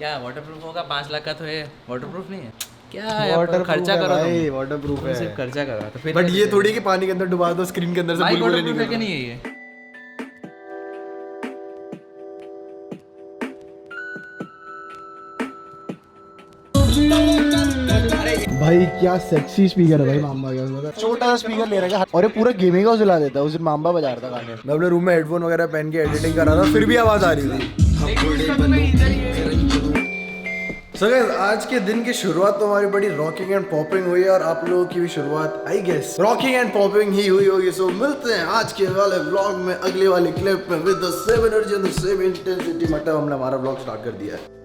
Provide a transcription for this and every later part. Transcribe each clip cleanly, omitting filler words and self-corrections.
क्या वाटरप्रूफ होगा? 5 लाख का तो है, वाटरप्रूफ नहीं है क्या? वाटर खर्चा करो भाई, वाटरप्रूफ है, सिर्फ खर्चा करो तो फिर। बट ये थोड़ी कि पानी के अंदर डुबा दो, स्क्रीन के अंदर से बुलबुले वाटरप्रूफ है निकल कि रहे। नहीं है ये? भाई क्या सेक्सी स्पीकर है भाई मामा का, छोटा सा स्पीकर ले रखा है और ये पूरा गेमिंग हाउस हिला देता है। उस दिन मामा बजा रहा था गाने। मैं अपने रूम में हेडफोन वगैरह पहन के एडिटिंग कर रहा था, फिर भी आवाज आ रही थी। So guys, आज के दिन की शुरुआत तो हमारी बड़ी रॉकिंग एंड पॉपिंग हुई और आप लोगों की भी शुरुआत I guess rocking and popping ही हुई होगी। सो मिलते हैं आज के वाले व्लॉग में, अगले वाली क्लिप में with the same energy and the same intensity. मतलब हमने हमारा व्लॉग स्टार्ट कर दिया है।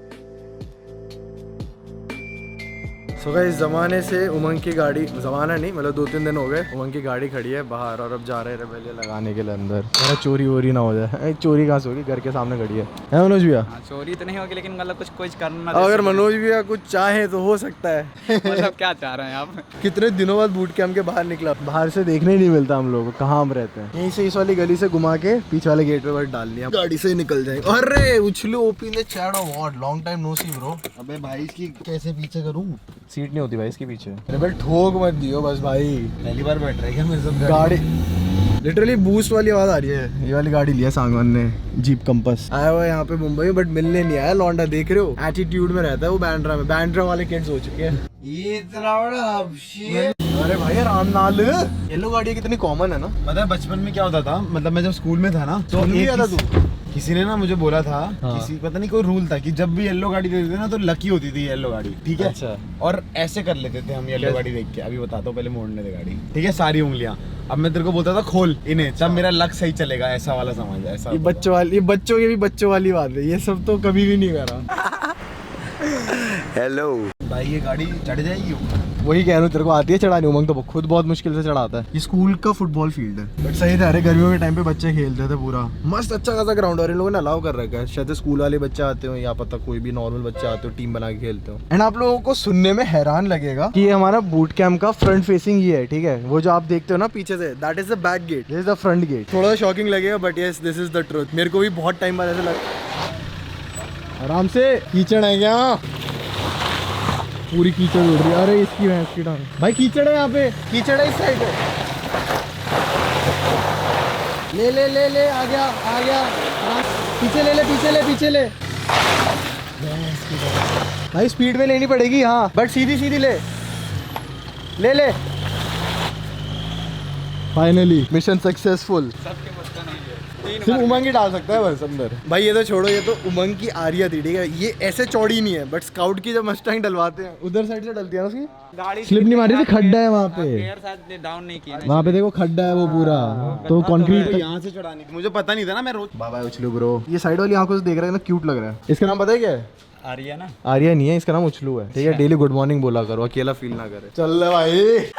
सो गाइस, जमाने से उमंग की गाड़ी, जमाना नहीं मतलब 2-3 दिन हो गए, उमंग की गाड़ी खड़ी है बाहर और अब जा रहे हैं रेबेलियन लगाने के लिए अंदर। मेरा चोरी वोरी ना हो जाए। चोरी कहाँ से होगी, घर के सामने खड़ी है मनोज भैया? चोरी तो नहीं होगी लेकिन मतलब कुछ करना। अगर मनोज भैया कुछ चाहे तो हो सकता है। मतलब क्या चाह रहे हैं आप? कितने दिनों बाद बूट कैंप के बाहर निकला, बाहर से देखने ही नहीं मिलता हम लोग को कहाँ हम रहते हैं। यहीं से इस वाली गली से घुमा के पीछे वाले गेट पे बस डाल लिया, गाड़ी से ही निकल जाएंगे। अरे उछलू ओपी ने chat what long time no see bro. अबे भाई इसकी कैसे पीछे करूं, सीट नहीं होती भाई इसके पीछे। अरे भाई ठोक मत दियो बस भाई, पहली बार बैठ रहा है क्या मेरे साथ गाड़ी? लिटरली बूस्ट वाली आवाज आ रही है। ये वाली गाड़ी लिया सांगवान ने, जीप कंपस। आया हुआ है यहाँ पे मुंबई में बट मिलने नहीं आया। लौंडा देख रहे हो, एटीट्यूड में रहता है वो। बैंड्रा में, बैंड्रा वाले किड्स हो चुके हैं। ये इतना बड़ा अरे भाई आराम नाल। येलो गाड़ी कितनी कॉमन है ना। मतलब बचपन में क्या होता था, मतलब मैं जब स्कूल में था ना तो किसी ने ना मुझे बोला था, किसी पता नहीं कोई रूल था कि जब भी येलो गाड़ी देते थे ना तो लकी होती थी येलो गाड़ी, ठीक है? अच्छा। और ऐसे कर लेते थे हम येलो गाड़ी देख के। अभी बताता हूँ, पहले मोड़ने दे गाड़ी, ठीक है, सारी उंगलियां। अब मैं तेरे को बोलता था खोल इन्हें, तब मेरा लक सही चलेगा, ऐसा वाला समझ। ऐसा ये बच्चों वाली, ये बच्चों की भी बच्चों वाली बात है, ये सब तो कभी भी नहीं करा। हेलो भाई, ये गाड़ी चढ़ जाएगी? वही कह रहा हूँ, तेरे को आती है चढ़ानी? उमंग तो खुद बहुत मुश्किल से चढ़ाता है। ये स्कूल का फुटबॉल फील्ड है बट सही था। अरे गर्मियों के टाइम पे बच्चे खेलते थे पूरा मस्त, अच्छा खासा ग्राउंड। और इन लोगों ने अलाउ कर रखा है, शायद स्कूल वाले बच्चे आते हो या पता कोई भी नॉर्मल बच्चे आते हो, टीम बना के खेलते हो। एंड आप लोगों को सुनने में हैरान लगेगा कि ये हमारा बूट कैंप का फ्रंट फेसिंग ही है, ठीक है? वो जो आप देखते हो ना पीछे से, that is the back gate, this is the front gate. थोड़ा शॉकिंग लगेगा but yes this is the truth. मेरे को भी बहुत टाइम बाद ऐसा लगा। आराम से, कीचड़ है क्या? पूरी कीचड़ उड़ रही है। अरे इसकी भैंस की टांग भाई, कीचड़ है यहाँ पे, कीचड़ है इस साइड पे। ले ले ले ले, आ गया आ गया। पीछे ले ले, पीछे ले, पीछे ले। भाई स्पीड में लेनी पड़ेगी, हाँ बट सीधी सीधी ले ले ले। Finally mission successful. सिर्फ उमंग ही डाल सकता है बस अंदर। भाई ये तो छोड़ो, ये तो उमंग की आर्या थी, ठीक है? ये ऐसे चौड़ी नहीं है बट स्काउट की जब मस्टैंग डलवाते हैं उधर साइड से डलती है ना, उसकी गाड़ी स्लिप नहीं मारी थी, खड्डा है वहाँ पे। गियर शायद डाउन नहीं किया। वहाँ पे देखो खड्डा है वो पूरा, तो कंक्रीट यहाँ से चढ़ानी थी, मुझे पता नहीं था ना। मैं रोज बाबा उछलू ब्रो। ये साइड वाली आंखों से देख रहे हैं ना, क्यूट लग रहा है। इसका नाम पता है क्या है? आर्या ना? आर्या नहीं है, इसका नाम उछलू है, ठीक है? डेली गुड मॉर्निंग बोला करो, अकेला फील ना करे। चल रहा भाई।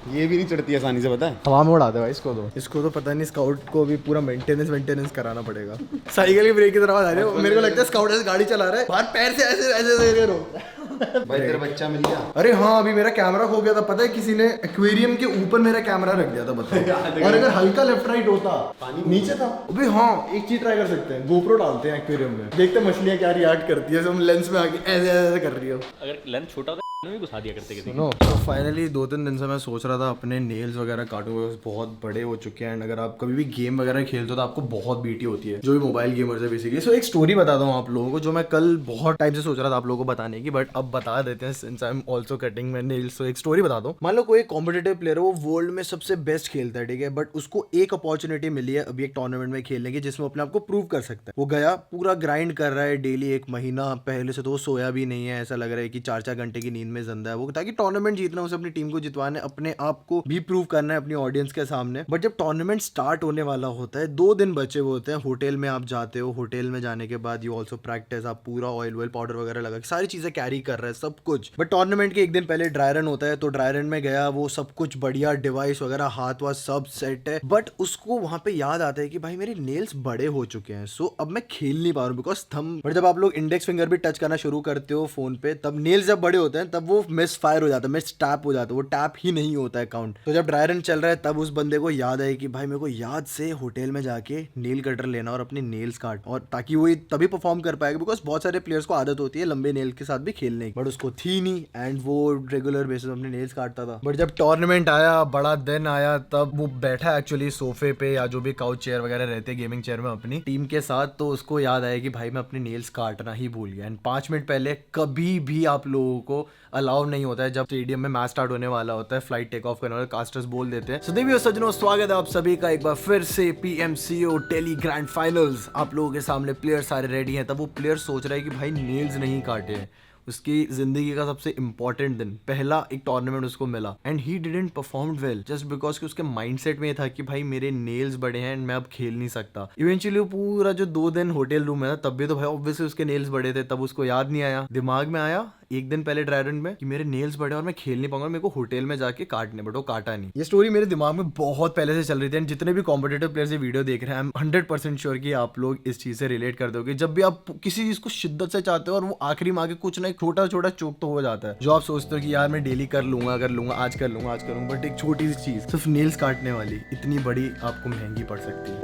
ये भी नहीं चढ़ती आसानी से, पता है? हवा में उड़ाते भाई इसको तो पता नहीं। स्काउट को भी पूरा मेंटेनेंस कराना पड़ेगा। साइकिल की ब्रेक की तरफ आ रहे हो, मेरे को लगता है स्काउट ऐसे गाड़ी चला रहा है, बाहर पैर से ऐसे ऐसे ऐसे रोकता है। भाई तेरा बच्चा मिल गया। अरे हाँ, अभी मेरा कैमरा खो गया था, पता है? किसी ने एक्वेरियम के ऊपर मेरा कैमरा रख दिया था, बताओ। और अगर हल्का लेफ्ट राइट होता, पानी नीचे था। अबे हाँ, एक चीज ट्राई कर सकते हैं, गोप्रो डालते हैं एक्वेरियम में, देखते हैं मछलियां क्या रिएक्ट करती है। हम लेंस में आके ऐसे ऐसे कर रही हो। अगर लेंथ छोटा होता भी घुसा दिया करते किसी। सुनो, तो फाइनली 2-3 दिन से मैं सोच रहा था अपने नेल्स वगैरह काटूंगा, बहुत बड़े हो चुके हैं। अगर आप कभी भी गेम वगैरह खेलते हो तो आपको बहुत बीटी होती है, जो भी मोबाइल गेमर्स है बेसिकली। सो एक स्टोरी बताता हूँ आप लोगों को, जो मैं कल बहुत टाइम से सोच रहा था आप लोगों को बताने की, बट अब बता देते हैं since I am also cutting my nails. तो एक स्टोरी बता दो। मान लो कोई कॉम्पिटिटिव प्लेयर है, वो वर्ल्ड में सबसे बेस्ट खेलता है, ठीक है? बट उसको एक अपॉर्चुनिटी मिली है अभी एक टूर्नामेंट में खेलने की, जिसमें अपने आप को प्रूव कर सकता है। वो गया, पूरा ग्राइंड कर रहा है डेली, 1 महीना पहले से तो वो सोया भी नहीं है, ऐसा लग रहा है कि 4-4 घंटे की नींद में जिंदा है वो, ताकि टूर्नामेंट जीतना, उसे अपनी टीम को जितवाना है, अपने आप को भी प्रूव करना है अपनी ऑडियंस के सामने। बट जब टूर्नामेंट स्टार्ट होने वाला होता है, 2 दिन बचे हुए होते हैं, होटल में आप जाते हो, होटल में जाने के बाद यू ऑल्सो प्रैक्टिस, आप पूरा ऑयल पाउडर वगैरह लगा के सारी चीजें कैरी कर रहे हैं, सब कुछ। बट टूर्नामेंट के 1 दिन पहले ड्राई रन होता है, तो ड्राई रन में गया, वो सब कुछ बढ़िया, डिवाइस वगैरह हाथ वाथ सब सेट है, बट उसको वहां पे याद आता है कि भाई मेरे नेल्स बड़े हो चुके हैं, सो अब मैं खेल नहीं पा रहा हूँ बिकॉज थंब। बट जब आप लोग इंडेक्स फिंगर भी टच करना शुरू करते हो फोन पे, तब नेल्स जब बड़े होते हैं तब वो मिस फायर हो जाता है, मिस टैप हो जाता है, वो टैप ही नहीं होता है काउंट। तो जब ड्राई रन चल रहा है तब उस बंदे को याद है कि भाई मेरे को याद से होटल में जाके नेल कटर लेना और अपने नेल्स काट, और ताकि वो तभी परफॉर्म कर पाएगा, बिकॉज बहुत सारे प्लेयर्स को आदत होती है लंबे नेल के साथ भी खेलने की, बट उसको थी नहीं एंड वो रेगुलर बेसिस अपने नेल्स काटता था। बट जब टूर्नामेंट आया, बड़ा दिन आया, तब वो बैठा एक्चुअली सोफे पे या जो भी काउच चेयर वगैरह रहते गेमिंग चेयर में अपनी टीम के साथ, तो उसको याद आया कि भाई मैं अपने नेल्स काटना ही भूल गया। एंड 5 मिनट पहले कभी भी आप लोगों को अलाउ नहीं होता है, जब स्टेडियम में मैच स्टार्ट होने वाला होता है, फ्लाइट टेक ऑफ करने वाले कास्टर्स बोल देते हैं। सुदेवी सज्जनों, स्वागत है आप सभी का एक बार फिर से PMCO टेली ग्रैंड फाइनल्स। आप लोगों के सामने प्लेयर सारे रेडी हैं। तब वो प्लेयर सोच रहा है कि भाई नेल्स नहीं काटे हैं, उसकी जिंदगी का सबसे इंपॉर्टेंट दिन, पहला एक टूर्नामेंट उसको मिला, and he didn't perform well just because कि उसके माइंडसेट में ये था कि भाई मेरे नेल्स बड़े हैं एंड मैं अब खेल नहीं सकता। इवेंचुअली वो पूरा जो 2 दिन होटल रूम में था, तब भी तो भाई ऑब्वियसली उसके नेल्स बड़े थे, तब उसको याद नहीं आया, दिमाग में आया एक दिन पहले ड्राई रन में कि मेरे नेल्स बड़े और मैं खेल नहीं पाऊंगा, मेरे को होटल में जाके काटने, बट वो काटा नहीं। ये स्टोरी मेरे दिमाग में बहुत पहले से चल रही थी, एंड जितने भी कॉम्पिटिटिव प्लेयर्स ये वीडियो देख रहे हैं, आई एम 100% श्योर कि आप लोग इस चीज से रिलेट कर दोगे। जब भी आप किसी चीज को शिद्दत से चाहते हो और वो आखिरी में आके कुछ ना एक छोटा छोटा चूक तो हो जाता है, जो आप सोचते हो कि यार मैं डेली कर लूंगा, आज कर लूंगा, बट एक छोटी सी चीज सिर्फ नेल्स काटने वाली इतनी बड़ी आपको महंगी पड़ सकती है।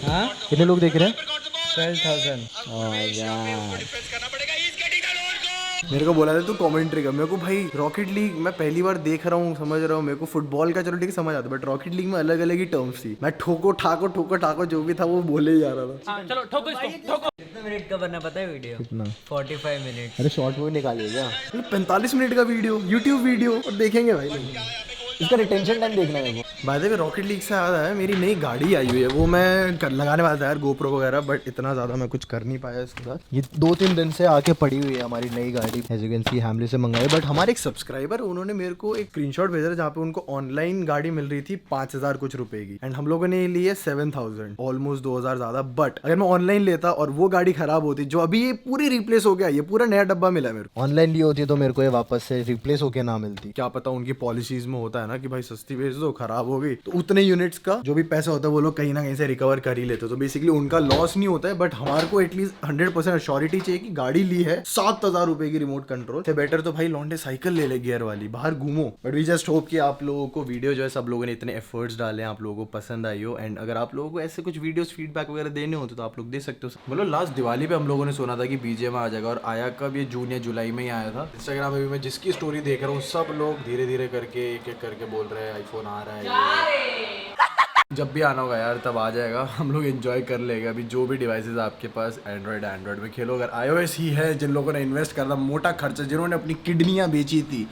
हाँ कितने लोग देख रहे हैं? 12,000। मेरे को बोला था तू कमेंट्री कर, मेरे को भाई रॉकेट लीग मैं पहली बार देख रहा हूँ, समझ रहा हूँ, मेरे को फुटबॉल का चलो ठीक समझ आता, बट रॉकेट लीग में अलग अलग ही टर्म्स थी। मैं ठोको ठाको जो भी था वो बोले ही जा रहा था। चलो ठोको इसको, ठोको। कितना मिनट का बनना पता है वीडियो? कितना? 45 मिनट। अरे शॉर्ट मूवी निकालिए क्या? 45 मिनट का वीडियो, यूट्यूब वीडियो, और देखेंगे भाई, इसका रिटेंशन टाइम देखना है। By the way rocket league से याद आया, मेरी नई गाड़ी आई हुई है, वो मैं लगाने वाला था यार, गोप्रो वगैरह, बट इतना ज़्यादा मैं कुछ कर नहीं पाया इसके साथ। ये 2-3 दिन से आके पड़ी हुई है हमारी नई गाड़ी, एज यू कैन सी हैमले से मंगाई। बट हमारे एक सब्सक्राइबर उन्होंने मेरे को एक स्क्रीनशॉट भेजा जहाँ पे उनको ऑनलाइन गाड़ी मिल रही थी 5,000 कुछ रुपए की, एंड हम लोगों ने ली है 7,000, ऑलमोस्ट 2,000 ज़्यादा। बट अगर मैं ऑनलाइन लेता और वो गाड़ी खराब होती, जो अभी ये पूरी रिप्लेस हो गया, ये पूरा नया डब्बा मिला मेरे को, ऑनलाइन ली होती तो मेरे को ये वापस से रिप्लेस होकर ना मिलती। क्या पता उनकी पॉलिसीज में होता है ना कि भाई सस्ती भेज दो, खराब हो गई तो उतने यूनिट्स का जो भी पैसा होता है वो लोग कहीं ना कहीं से रिकवर कर ही लेते, तो बेसिकली उनका लॉस नहीं होता है। बट हमारे को एटलीस्ट 100% अश्योरिटी चाहिए कि गाड़ी ली है 7,000 रुपए की रिमोट कंट्रोल से, बेटर तो भाई लॉन्डे साइकिल ले ले गियर वाली, बाहर घूमो। बट वी जस्ट होप कि आप लोगों को वीडियो जो है, सब लोगों ने इतने एफर्ट्स डाले, आप लोगों को पसंद आई हो, एंड अगर आप लोगों को ऐसे कुछ वीडियोस फीडबैक वगैरह देने होते तो आप लोग दे सकते हो। बोलो लास्ट दिवाली पे हम लोगों ने सुना था कि BGM आ जाएगा, और आया कब? ये जून या जुलाई में ही आया था। इंस्टाग्राम में भी मैं जिसकी स्टोरी देख रहा हूँ, सब लोग धीरे धीरे करके एक एक करके बोल रहे हैं आईफोन आ रहा है। जब भी आना होगा यार तब आ जाएगा, हम लोग एंजॉय कर लेंगे। अभी जो भी डिवाइसेस आपके पास एंड्रॉइड में खेलो, अगर iOS ही है, जिन लोगों ने इन्वेस्ट करना मोटा खर्चा, जिन्होंने अपनी किडनियां बेची थी,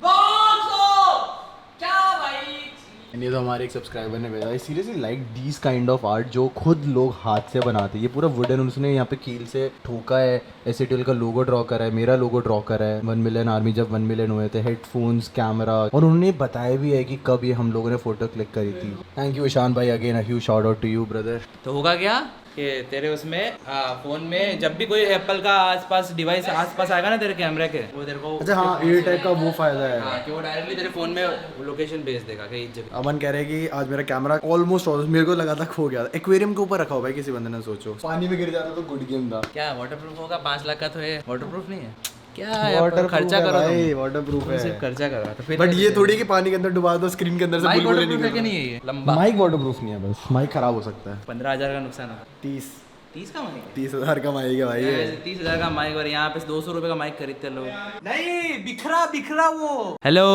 ये तो हमारे एक सब्सक्राइबर ने भेजा। Seriously like these kind of art जो खुद लोग हाथ से बनाते हैं। ये पूरा वुडन उसने यहाँ पे कील से ठोका है, SATL का लोगो ड्रॉ करा है, मेरा लोगो ड्रॉ करा है, 1 मिलियन आर्मी जब 1 मिलियन हुए थे, हेडफोन्स, कैमरा, और उन्होंने बताया भी है कि कब ये हम लोगों ने फोटो क्लिक करी थी। थैंक यू ईशान भाई, again a huge shout out to you brother. तो होगा क्या कि तेरे उसमें फोन में जब भी कोई एप्पल का आसपास डिवाइस आसपास आएगा ना तेरे कैमरे के, वो तेरे को अच्छा हाँ, एयरटेक का वो फायदा है कि वो डायरेक्टली तेरे फोन में लोकेशन भेज देगा कहीं जगह। अमन कह रहे हैं कि आज मेरा कैमरा ऑलमोस्ट मेरे को लगा था खो गया था, एक्वेरियम के ऊपर रखा हुआ है किसी बंदे ने, सोचो पानी में गिर जाता तो गुड गेम था। क्या वाटरप्रूफ होगा? 5 लाख का तो है, वाटरप्रूफ नहीं है क्या? वाटर खर्चा करो भाई, वाटरप्रूफ है, सिर्फ खर्चा करो तो फिर। बट ये थोड़ी कि पानी के अंदर डुबा दो, स्क्रीन के अंदर से बुलबुले वाटरप्रूफ है कि नहीं है ये लंबा? माइक वाटरप्रूफ नहीं है, बस माइक खराब हो सकता है। 15,000 का नुकसान है। 30 का माइक? 30,000 का माइक है भाई, 30,000 का माइक, और यहाँ पे 200 रुपए का माइक खरीदते लोग। नहीं बिखरा वो। हेलो,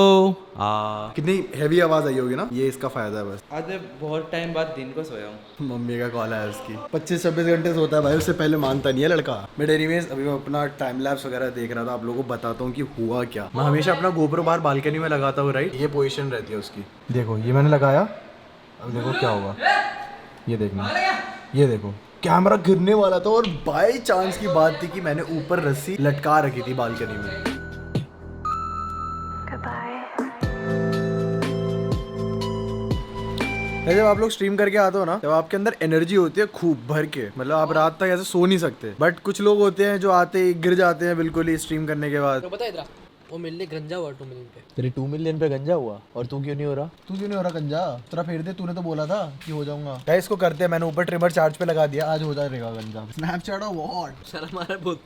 कितनी हैवी आवाज आई होगी ना, ये इसका फायदा है बस। आज बहुत टाइम बाद दिन को सोया हूँ। मम्मी का कॉल है उसकी, 25-26 घंटे सोता है भाई, उससे पहले मानता नहीं है लड़का। बट एनीवेज अभी मैं अपना टाइम लैप्स वगैरह देख रहा था, आप लोगों को बताता हूँ कि हुआ क्या। मैं हमेशा अपना गोप्रो बाहर बालकनी में लगाता हूँ, राइट, ये पोजीशन रहती है उसकी। देखो ये मैंने लगाया, अब देखो क्या होगा, ये देखना, ये देखो कैमरा गिरने वाला था, और बाय चांस की बात थी कि मैंने ऊपर रस्सी लटका रखी थी बालकनी में। जब आप लोग स्ट्रीम करके आते हो ना, जब आपके अंदर एनर्जी होती है खूब भर के, मतलब आप रात तक ऐसे सो नहीं सकते। बट कुछ लोग होते हैं जो आते ही गिर जाते हैं बिल्कुल ही स्ट्रीम करने के बाद। तो पता है वो मिलने गंजा हुआ 2 मिलियन पे। तेरे 2 मिलियन पे गंजा हुआ, और तू क्यों नहीं हो रहा? तू क्यों नहीं हो रहा गंजा? तेरा फेर दे, तूने तो बोला था कि हो जाऊंगा। गाइस इसको करते हैं, मैंने ऊपर ट्रिमर चार्ज पे लगा दिया, आज हो जाएगा गंजा। स्नैपचैट और व्हाट शर्म आ रहा है बहुत।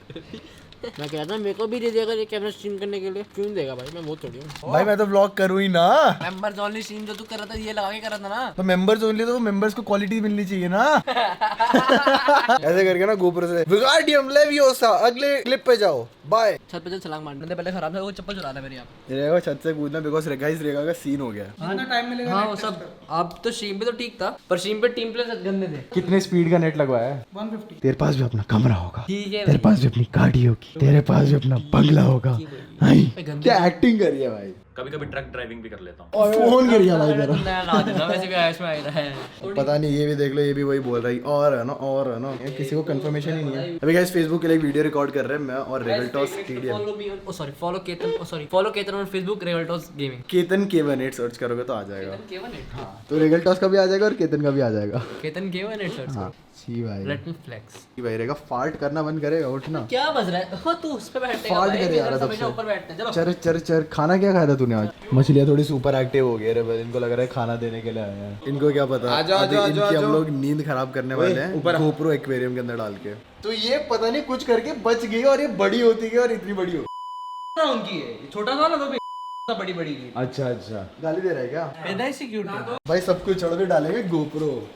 मैं कहता हूँ मेरे को भी दे देगा ये कैमरा स्ट्रीम करने के लिए, क्यों नहीं देगा भाई, मैं बहुत थोड़ी हूँ। भाई मैं तो व्लॉग करूँ ही ना। मेंबर्स ओनली स्ट्रीम जो तू कर रहा था ये लगा के कर रहा था ना। तो मेंबर्स ओनली, तो मेंबर्स को क्वालिटी मिलनी चाहिए ना। ऐसे करके ना गोप्रो से विगार्डियम लेवियोसा, अगले क्लिप पे जाओ, बाय। छत पे चल छलांग मारने पहले खराब था वो चप्पल चुरा था मेरी। आप रेगा छत से कूदना बिकॉज गाइस रेगा का सीन हो गया। कितना टाइम मिलेगा? हाँ वो सब आप तो स्ट्रीम पे तो ठीक था, पर स्ट्रीम पे टीम प्लेयर्स गंदे थे। कितने स्पीड का नेट लगवाया है? 150। तेरे पास भी अपना कमरा होगा, ठीक है तेरे पास भी अपनी गाड़ी होगी, तेरे पास भी अपना बंगला होगा। क्या एक्टिंग करी है भाई। कभी कभी ट्रक ड्राइविंग भी कर लेता हूँ। फोन कर दिया भाई मेरा। नया ला देना, वैसे भी आयुष में आ रहा है। पता नहीं, ये भी देख लो, ये भी वही बोल रहा है और है ना, और है ना, किसी को कंफर्मेशन ही नहीं है। अभी गाइस फेसबुक के लिए वीडियो रिकॉर्ड कर रहे हैं मैं और रेगलटॉस TDM. Follow me on, sorry follow Ketan, sorry follow Ketan on Facebook, रेगलटॉस गेमिंग। केतन K18 सर्च करोगे तो आ जाएगा। K18 हाँ, तो रेगलटॉस का भी आ जाएगा और केतन का भी आ जाएगा। केतन K18 सर्च हाँ सी भाई, लेट मी फ्लेक्स। सी भाई रहेगा, फार्ट करना बंद करेगा, उठना। क्या बज रहा है? हो तू उस पे बैठने का फाड़ भाई, करे यार मेरा तब हमेशा से। ऊपर बैठते हैं। चलो चर चर चर, खाना क्या खाया था तूने आज? मछलियाँ थोड़ी सुपर एक्टिव हो गई रे भाई, इनको लग रहा है खाना देने के लिए आया है। इनको क्या पता, अभी इनकी हम लोग नींद खराब करने वाले हैं गोप्रो एक्वेरियम के अंदर डाल के। तो ये पता नहीं कुछ करके बच गई और ये बड़ी होती गई और इतनी बड़ी हो। उनकी है छोटा सा ना, तो भी बड़ी बड़ी की। अच्छा अच्छा, गाली दे रहा है क्या? पैदाइश से क्यूट है भाई सब कुछ छोड़ के डालेंगे गोप्रो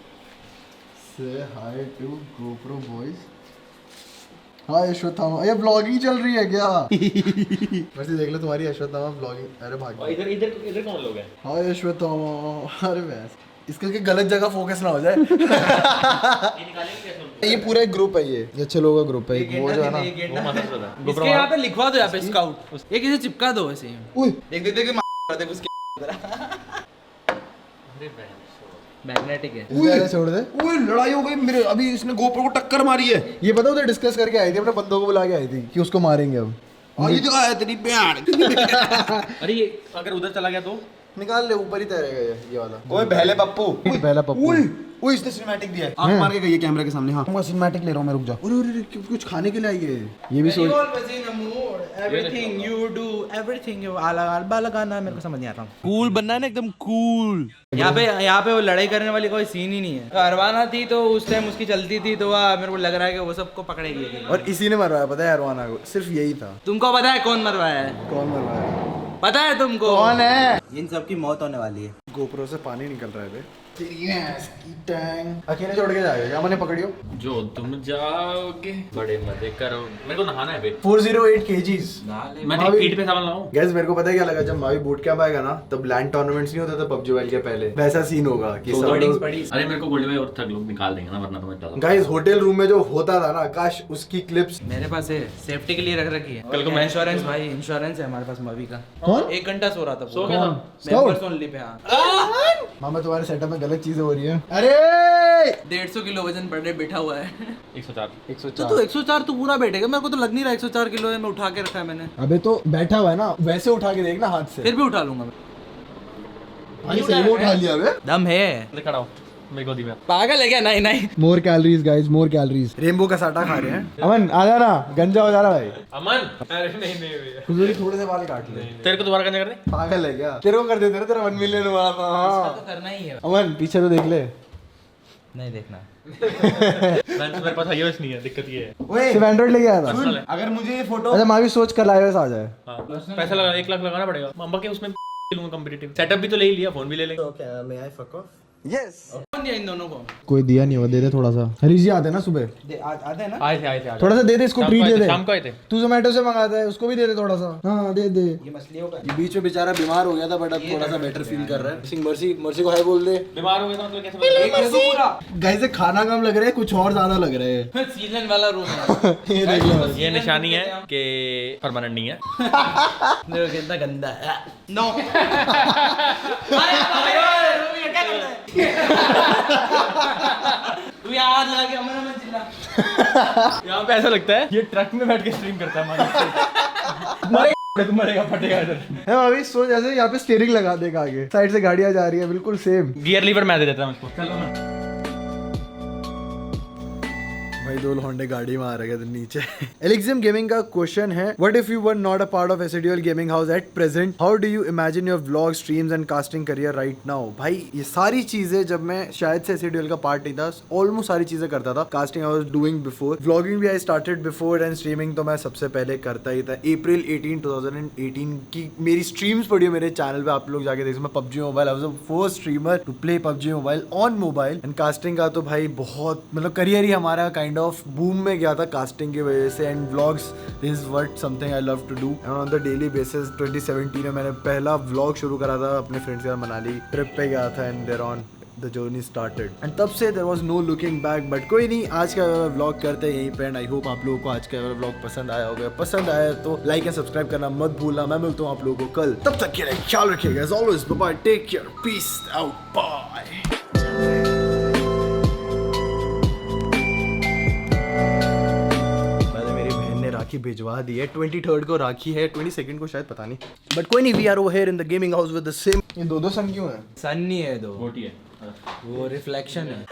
से। हाय टू गोप्रो बॉयज। हाय अश्वत्थामा, ये ब्लॉगिंग चल रही है क्या? वैसे देख लो तुम्हारी अश्वत्थामा ब्लॉगिंग। अरे भाग, इधर इधर इधर कौन लोग हैं? हाय अश्वत्थामा। अरे वैस इसका कि गलत जगह फोकस ना हो जाए। ये पूरा एक ग्रुप है, ये अच्छे लोगों का ग्रुप है। एक वो जो है ना, इसके यहाँ पे लिखवा दो, यहाँ पे स्काउट, एक इसे चिपका दो ऐसे। उई देख देख देख मार दे उसके। मैग्नेटिक है। इसे छोड़ दे। ओए लड़ाई हो गई मेरे, अभी इसने गोप्रो को टक्कर मारी है। ये पता उधर डिस्कस करके आई थी, अपने बंदों को बुला के आई थी कि उसको मारेंगे अब। ये दिखाया तेरी प्यार। अरे ये अगर उधर चला गया तो निकाल ले, ऊपर ही तैरेगा ये वाला। ओए पहले पप्पू, पहला पप्पू। ओए इसने सिनेमैटिक दिया है, आंख मार के गई है कैमरे के सामने। हाँ मैं सिनेमैटिक ले रहा हूँ, मैं रुक जा। अरे कुछ खाने के लिए आई है। ये भी सोच, everything you do, everything you लगाना, मेरे को समझ नहीं आता। कूल बनना है ना, एकदम कूल। यहाँ पे वो लड़ाई करने वाली कोई सीन ही नहीं है। अरवाना थी तो उस टाइम उसकी चलती थी, तो मेरे को लग रहा है कि वो सबको पकड़ेगी। और इसी ने मरवाया, पता है अरवाना को, सिर्फ यही था। तुमको पता है कौन मरवाया है? कौन मरवाया? पता है तुमको कौन है? इन सब की मौत होने वाली है। गोप्रो से पानी निकल रहा है बे। अकेले छोड़ के जाएगा क्या? मैंने पकड़ियो। जो तुम जाओगे बड़े मजे करो। मेरे को नहाना है बे। 408 kgs। मैं एक ईट पे सामान लाऊं। गैस मेरे को पता है क्या लगा, जब मावी बूट कैंप आएगा ना, तब लैंड टूर्नामेंट्स नहीं होते थे PUBG मोबाइल के पहले, वैसा सीन होगा कि सब लोग। अरे मेरे को गोल्ड में और थक लोग निकाल देंगे ना, वरना तो मैं डालूं। गाइस होटल रूम में जो होता था ना, काश उसकी क्लिप्स मेरे पास है, सेफ्टी के लिए रख रखी है। कल को मैं इंश्योरेंस, भाई इंश्योरेंस है हमारे पास मवी का। कौन? 1 घंटा सो रहा था। सो गया था? Members only pay. हाँ मामा तुम्हारे सेटअप में गलत चीजें हो रही है। अरे 150 किलो वजन बर्थडे बैठा हुआ है। 104 तो 104 तू पूरा बैठेगा? मेरे को तो लग नहीं रहा 104 किलो है, मैं उठा के रखा है मैंने। अबे तो बैठा हुआ है ना, वैसे उठा के देखना हाथ से। फिर भी उठा लूंगा मैं। भाई सही में उठा लिया बे। दम है। खड़ा हो मेरे को दी में। पागल है क्या? नहीं नहीं। मोर कैलोरीज गाइस, मोर कैलोरीज। रेनबो का साटा खा रहे हैं। अमन आ जा ना, गंजा हो जा रहा भाई। अमन अरे नहीं भैया, खुजूरी थोड़े से बाल काट ले। तेरे को दोबारा करने करने पागल है क्या? तेरे को कर देते ना, तेरा 1 मिलियन हुआ था। हाँ तो करना ही है। अमन पीछे तो देख ले। नहीं देखना। मेरे पास iOS नहीं है, दिक्कत ये है। ओए सिर्फ एंड्रॉइड लेके आया था। सुन, अगर मुझे ये फोटो, अच्छा मावी सोच कर iOS आ जाए। हाँ, पैसा लगा 1 लाख लगाना पड़ेगा। मम्मा के उसमें लूंगा कॉम्पिटिटिव। सेटअप भी तो ले ही लिया, फोन भी ले लेंगे। यस। कौन दिया इन दोनों को? कोई दिया नहीं होगा, दे दे थोड़ा सा। हरीश जी आते हैं ना सुबह, आते हैं ना? आए थे थोड़ा सा दे दे इसको, ट्रीट दे दे। शाम को आए थे। तू जोमेटो से मंगाता है, उसको भी दे दे थोड़ा सा। हाँ दे दे। ये मछलियों का। ये बीच में बेचारा बीमार हो गया था, बट अब थोड़ा सा बेटर फील कर रहा है। सिंह मर्सी, मर्सी को हाय बोल दे। बीमार हो गया था मतलब कैसे? गाइस खाना कम लग रहा है, कुछ और ज्यादा लग रहा है। सीजन वाला रूम है। ये देख लो। ये निशानी है कि परमानेंट नहीं है। देखो कितना गंदा है। नो। तू यहाँ हाथ लगा के अमन अमन चिल्ला। यहाँ पे ऐसा लगता है ये ट्रक में बैठ के स्ट्रीम करता है। तुम मरेगा, फटेगा इधर। अभी सोच ऐसे यहाँ पे स्टीयरिंग लगा देगा, आगे साइड से गाड़ियाँ जा रही है, बिल्कुल सेम। गियर लीवर मैं दे देता हूँ उसको। चलो ना भाई 2 लौंडे गाड़ी में आ रहे थे नीचे। एलिक्सियम गेमिंग का क्वेश्चन है, what if you were not a part of SDL gaming house at present, how do you imagine your vlog, streams and casting career right now? भाई ये सारी चीजें जब मैं शायद से एसडीएल का पार्ट नहीं था, ऑलमोस्ट सारी चीजें करता था। Casting I was doing before, vlogging भी I started before, and streaming तो मैं सबसे पहले करता ही था। अप्रैल 18 2018 की मेरी स्ट्रीम्स पड़ी है मेरे चैनल पे, आप लोग जाके देख सकते। मैं PUBG mobile, I was the first streamer to play PUBG mobile on mobile. And casting का तो भाई बहुत मतलब करियर ही हमारा काइंड ऑफ बूम में गया था कास्टिंग की वजह से। And vlogs is what something I love to do and on the daily basis. 2017 में मैंने पहला व्लॉग शुरू करा था अपने फ्रेंड्स के साथ, मनाली ट्रिप पे गया था, and there on the journey started and तब से there was no looking back. But कोई नहीं, आज का व्लॉग करते हैं यहीं पे, एंड आई होप आप लोगों को आज का व्लॉग पसंद आया होगा। पसंद आया तो लाइक एंड सब्सक्राइब करना मत भूलना। मैं मिलता हूँ आप लोगों को कल, तब तक के लिए ख्याल रखिएगा। As always bye bye, take care, peace out, bye. Rakhi भिजवा दी है, 23rd को राखी है, 22nd को शायद, पता नहीं। बट कोई नहीं, we are over here in the gaming house with the same. ये 2-2 सन क्यों है? सन नहीं है दो, गोटी है। वो रिफ्लेक्शन है।